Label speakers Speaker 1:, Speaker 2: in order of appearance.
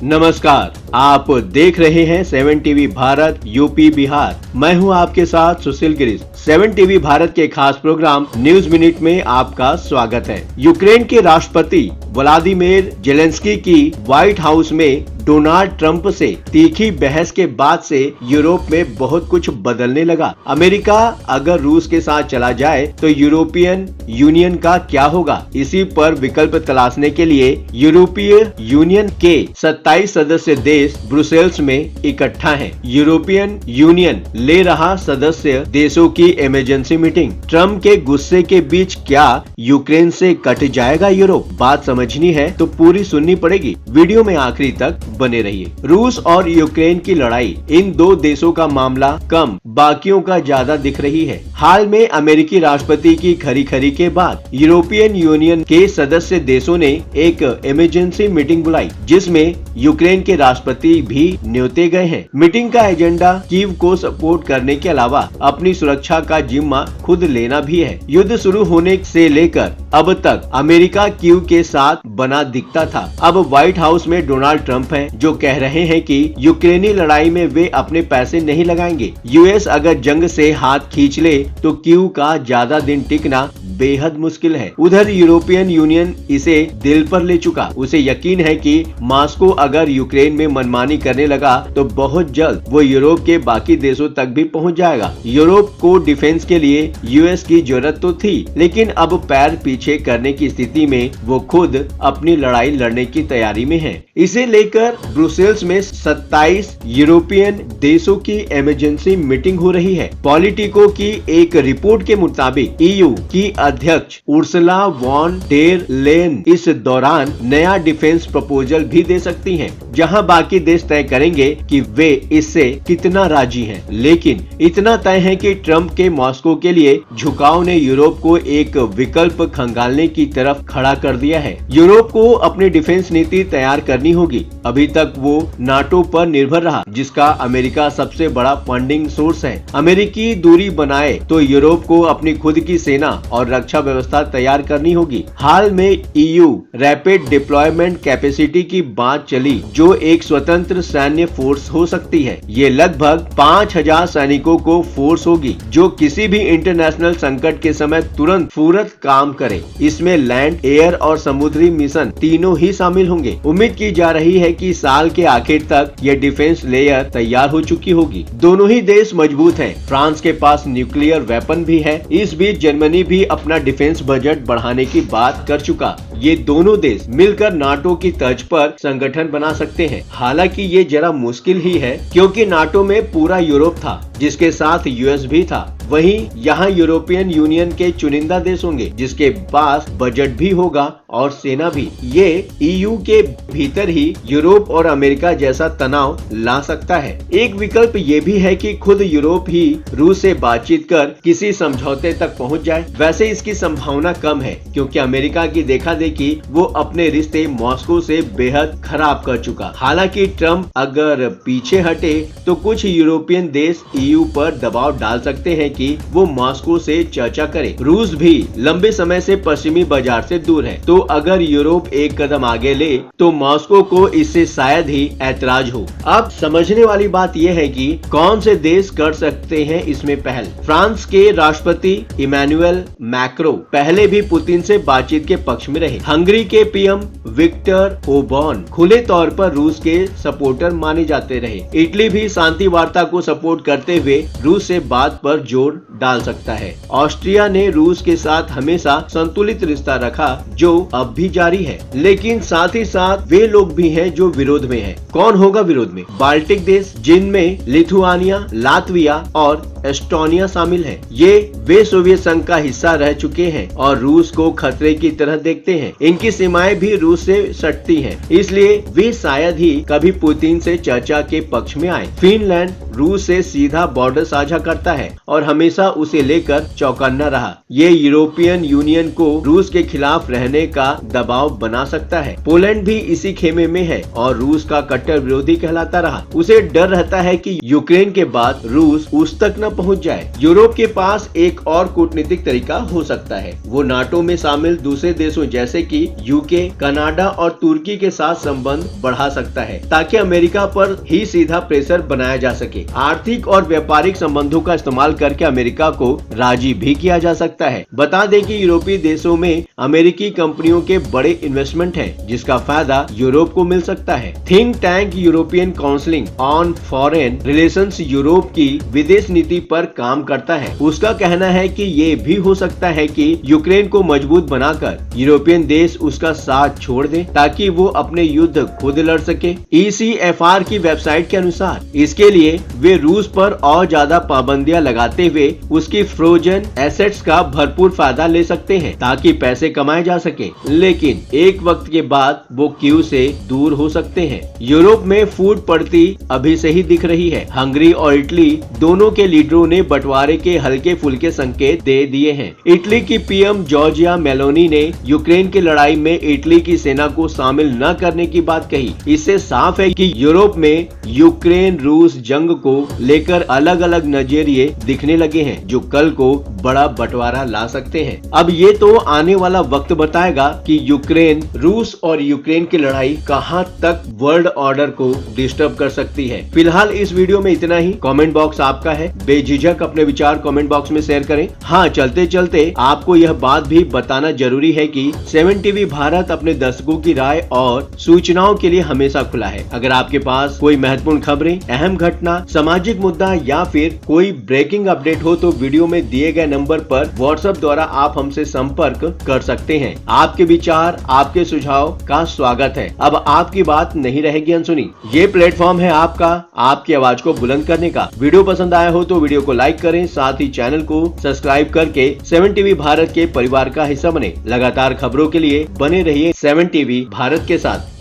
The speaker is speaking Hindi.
Speaker 1: नमस्कार, आप देख रहे हैं 7 टीवी भारत यूपी बिहार। मैं हूं आपके साथ सुशील गिरीश। 7 टीवी भारत के खास प्रोग्राम न्यूज मिनट में आपका स्वागत है। यूक्रेन के राष्ट्रपति व्लादिमीर जेलेंस्की की व्हाइट हाउस में डोनाल्ड ट्रंप से तीखी बहस के बाद से यूरोप में बहुत कुछ बदलने लगा। अमेरिका अगर रूस के साथ चला जाए तो यूरोपियन यूनियन का क्या होगा? इसी पर विकल्प तलाशने के लिए यूरोपीय यूनियन के 27 सदस्य देश ब्रुसेल्स में इकट्ठा हैं। यूरोपियन यूनियन ले रहा सदस्य देशों की इमरजेंसी मीटिंग। ट्रंप के गुस्से के बीच क्या यूक्रेन से कट जाएगा यूरोप? बात समझनी है तो पूरी सुननी पड़ेगी। वीडियो में आखिरी तक बने रहिए। रूस और यूक्रेन की लड़ाई, इन दो देशों का मामला कम, बाकियों का ज्यादा दिख रही है। हाल में अमेरिकी राष्ट्रपति की खरी के बाद यूरोपियन यूनियन के सदस्य देशों ने एक इमरजेंसी मीटिंग बुलाई, जिसमें यूक्रेन के राष्ट्रपति भी न्योते गए हैं। मीटिंग का एजेंडा कीव को सपोर्ट करने के अलावा अपनी सुरक्षा का जिम्मा खुद लेना भी है। युद्ध शुरू होने से लेकर अब तक अमेरिका कीव के साथ बना दिखता था। अब व्हाइट हाउस में डोनाल्ड ट्रंप हैं, जो कह रहे हैं कि यूक्रेनी लड़ाई में वे अपने पैसे नहीं लगाएंगे। यूएस अगर जंग से हाथ खींच ले तो कीव का ज्यादा दिन टिकना बेहद मुश्किल है। उधर यूरोपियन यूनियन इसे दिल पर ले चुका। उसे यकीन है कि मॉस्को अगर यूक्रेन में मनमानी करने लगा तो बहुत जल्द वो यूरोप के बाकी देशों तक भी पहुंच जाएगा। यूरोप को डिफेंस के लिए यूएस की जरूरत तो थी, लेकिन अब पैर पीछे करने की स्थिति में वो खुद अपनी लड़ाई लड़ने की तैयारी में है। इसे लेकर ब्रुसेल्स में 27 यूरोपियन देशों की इमरजेंसी मीटिंग हो रही है। पॉलिटिको की एक रिपोर्ट के मुताबिक ईयू की अध्यक्ष उर्सुला वॉन डेर लेन इस दौरान नया डिफेंस प्रपोजल भी दे सकती हैं, जहां बाकी देश तय करेंगे कि वे इससे कितना राजी हैं। लेकिन इतना तय है कि ट्रंप के मॉस्को के लिए झुकाव ने यूरोप को एक विकल्प खंगालने की तरफ खड़ा कर दिया है। यूरोप को अपनी डिफेंस नीति तैयार करनी होगी। अभी तक वो नाटो पर निर्भर रहा, जिसका अमेरिका सबसे बड़ा फंडिंग सोर्स है। अमेरिकी दूरी बनाए तो यूरोप को अपनी खुद की सेना और रक्षा व्यवस्था तैयार करनी होगी। हाल में ईयू रैपिड डिप्लॉयमेंट कैपेसिटी की बात चली, जो एक स्वतंत्र सैन्य फोर्स हो सकती है। ये लगभग 5000 सैनिकों को फोर्स होगी, जो किसी भी इंटरनेशनल संकट के समय तुरंत फुर्सत काम करे। इसमें लैंड, एयर और समुद्री मिशन तीनों ही शामिल होंगे। उम्मीद की जा रही है कि साल के आखिर तक ये डिफेंस लेयर तैयार हो चुकी होगी। दोनों ही देश मजबूत हैं। फ्रांस के पास न्यूक्लियर वेपन भी है। इस बीच जर्मनी भी अपना डिफेंस बजट बढ़ाने की बात कर चुका। ये दोनों देश मिलकर नाटो की तर्ज पर संगठन बना सकते हैं। हालांकि ये जरा मुश्किल ही है, क्योंकि नाटो में पूरा यूरोप था, जिसके साथ यूएस भी था। वहीं यहाँ यूरोपियन यूनियन के चुनिंदा देश होंगे, जिसके पास बजट भी होगा और सेना भी। ये ईयू के भीतर ही यूरोप और अमेरिका जैसा तनाव ला सकता है। एक विकल्प ये भी है कि खुद यूरोप ही रूस से बातचीत कर किसी समझौते तक पहुंच जाए। वैसे इसकी संभावना कम है, क्योंकि अमेरिका की देखा देखी वो अपने रिश्ते मॉस्को से बेहद खराब कर चुका। हालांकि ट्रंप अगर पीछे हटे तो कुछ यूरोपियन देश ईयू पर दबाव डाल सकते हैं कि वो मॉस्को से चर्चा करे। रूस भी लंबे समय से पश्चिमी बाजार से दूर है, तो अगर यूरोप एक कदम आगे ले तो मॉस्को को इससे शायद ही ऐतराज हो। अब समझने वाली बात यह है कि कौन से देश कर सकते हैं इसमें पहल। फ्रांस के राष्ट्रपति इमैनुअल मैक्रो पहले भी पुतिन से बातचीत के पक्ष में रहे। हंगरी के पीएम विक्टर ओबॉन खुले तौर पर रूस के सपोर्टर माने जाते रहे। इटली भी शांति वार्ता को सपोर्ट करते हुए रूस से बात पर जोर डाल सकता है। ऑस्ट्रिया ने रूस के साथ हमेशा संतुलित रिश्ता रखा, जो अब भी जारी है। लेकिन साथ ही साथ वे लोग भी हैं जो विरोध में हैं। कौन होगा विरोध में? बाल्टिक देश, जिनमें लिथुआनिया, लातविया और एस्टोनिया शामिल है। ये वे सोवियत संघ का हिस्सा रह चुके हैं और रूस को खतरे की तरह देखते हैं। इनकी सीमाएं भी रूस से सटती हैं, इसलिए वे शायद ही कभी पुतिन से चर्चा के पक्ष में आए। फिनलैंड रूस से सीधा बॉर्डर साझा करता है और हमेशा उसे लेकर चौकन्ना रहा। ये यूरोपियन यूनियन को रूस के खिलाफ रहने का दबाव बना सकता है। पोलैंड भी इसी खेमे में है और रूस का कट्टर विरोधी कहलाता रहा। उसे डर रहता है कि यूक्रेन के बाद रूस उस तक न पहुंच जाए। यूरोप के पास एक और कूटनीतिक तरीका हो सकता है। वो नाटो में शामिल दूसरे देशों जैसे कि यूके, कनाडा और तुर्की के साथ संबंध बढ़ा सकता है ताकि अमेरिका पर ही सीधा प्रेशर बनाया जा सके। आर्थिक और व्यापारिक संबंधों का इस्तेमाल करके अमेरिका को राजी भी किया जा सकता है। बता दें कि यूरोपीय देशों में अमेरिकी कंपनियों के बड़े इन्वेस्टमेंट हैं, जिसका फायदा यूरोप को मिल सकता है। Think tank European council on foreign relations Europe की विदेश नीति पर काम करता है। उसका कहना है कि ये भी हो सकता है कि यूक्रेन को मजबूत बनाकर यूरोपियन देश उसका साथ छोड़ दें ताकि वो अपने युद्ध खुद लड़ सके। ECFR की वेबसाइट के अनुसार इसके लिए वे रूस पर और ज्यादा पाबंदियां लगाते हुए उसकी फ्रोजन एसेट्स का भरपूर फायदा ले सकते हैं ताकि पैसे कमाए जा सके, लेकिन एक वक्त के बाद वो क्यू से दूर हो सकते हैं। यूरोप में फूट पड़ती अभी से ही दिख रही है। हंगरी और इटली दोनों के लीडरों ने बंटवारे के हल्के फुल्के संकेत दे दिए हैं। इटली की पीएम जॉर्जिया मेलोनी ने यूक्रेन की लड़ाई में इटली की सेना को शामिल न करने की बात कही। इससे साफ है कि यूरोप में यूक्रेन रूस जंग को लेकर अलग अलग नजरिए दिखने लगे हैं जो कल को बड़ा बंटवारा ला सकते हैं। अब ये तो आने वाला वक्त बताएगा कि यूक्रेन, रूस और यूक्रेन की लड़ाई कहां तक वर्ल्ड ऑर्डर को डिस्टर्ब कर सकती है। फिलहाल इस वीडियो में इतना ही। कमेंट बॉक्स आपका है, बेझिझक अपने विचार कमेंट बॉक्स में शेयर करें। हाँ, चलते चलते आपको यह बात भी बताना जरूरी है कि 7 टीवी भारत अपने दर्शकों की राय और सूचनाओं के लिए हमेशा खुला है। अगर आपके पास कोई महत्वपूर्ण खबरें, अहम घटना, सामाजिक मुद्दा या फिर कोई ब्रेकिंग अपडेट हो तो वीडियो में दिए गए नंबर पर व्हाट्सएप द्वारा आप हमसे संपर्क कर सकते हैं। आपके विचार, आपके सुझाव का स्वागत है। अब आपकी बात नहीं रहेगी अनसुनी। ये प्लेटफॉर्म है आपका, आपकी आवाज को बुलंद करने का। वीडियो पसंद आया हो तो वीडियो को लाइक करें, साथ ही चैनल को सब्सक्राइब करके 7 टीवी भारत के परिवार का हिस्सा बने। लगातार खबरों के लिए बने रहिए 7 टीवी भारत के साथ।